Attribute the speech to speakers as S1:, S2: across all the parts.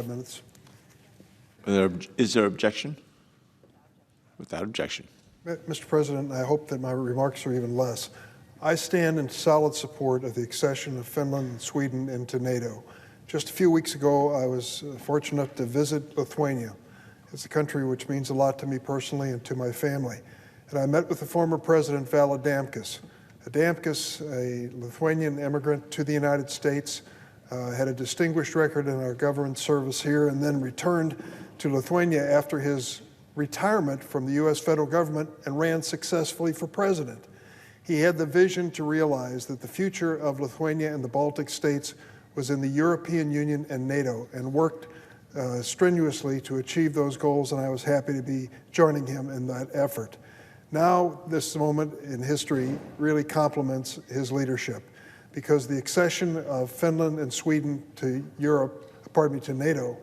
S1: minutes.
S2: Is there objection? Without objection.
S1: Mr. President, I hope that my remarks are even less. I stand in solid support of the accession of Finland and Sweden into NATO. Just a few weeks ago, I was fortunate to visit Lithuania. It's a country which means a lot to me personally and to my family. And I met with the former president, Vala Adamkus. Adamkus, a Lithuanian immigrant to the United States, had a distinguished record in our government service here and then returned to Lithuania after his retirement from the U.S. federal government and ran successfully for president. He had the vision to realize that the future of Lithuania and the Baltic states was in the European Union and NATO, and worked strenuously to achieve those goals, and I was happy to be joining him in that effort. Now, this moment in history really complements his leadership, because the accession of Finland and Sweden to to NATO,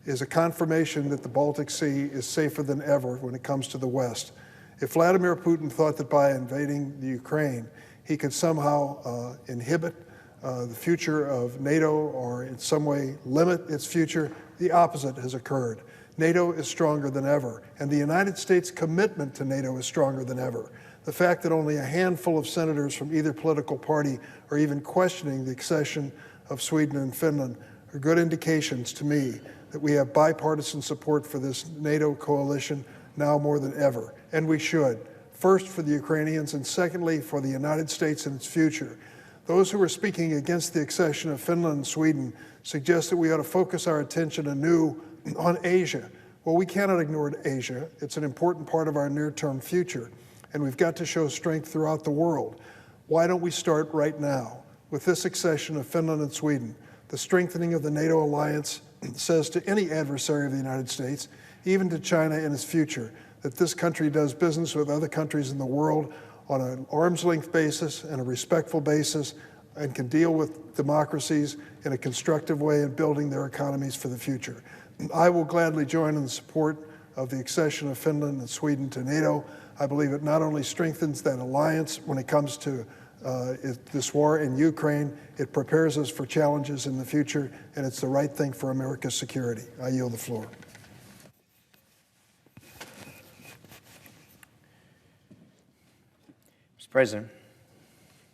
S1: is a confirmation that the Baltic Sea is safer than ever when it comes to the West. If Vladimir Putin thought that by invading the Ukraine, he could somehow inhibit the future of NATO or in some way limit its future, the opposite has occurred. NATO is stronger than ever, and the United States' commitment to NATO is stronger than ever. The fact that only a handful of senators from either political party are even questioning the accession of Sweden and Finland are good indications to me that we have bipartisan support for this NATO coalition now more than ever, and we should. First for the Ukrainians, and secondly for the United States and its future. Those who are speaking against the accession of Finland and Sweden suggest that we ought to focus our attention anew on Asia. Well, we cannot ignore Asia. It's an important part of our near-term future, and we've got to show strength throughout the world. Why don't we start right now with this accession of Finland and Sweden? The strengthening of the NATO alliance says to any adversary of the United States, even to China in its future, that this country does business with other countries in the world on an arm's length basis and a respectful basis, and can deal with democracies in a constructive way in building their economies for the future. I will gladly join in the support of the accession of Finland and Sweden to NATO. I believe it not only strengthens that alliance when it comes to this war in Ukraine, it prepares us for challenges in the future, and it's the right thing for America's security. I yield the floor.
S3: Mr. President.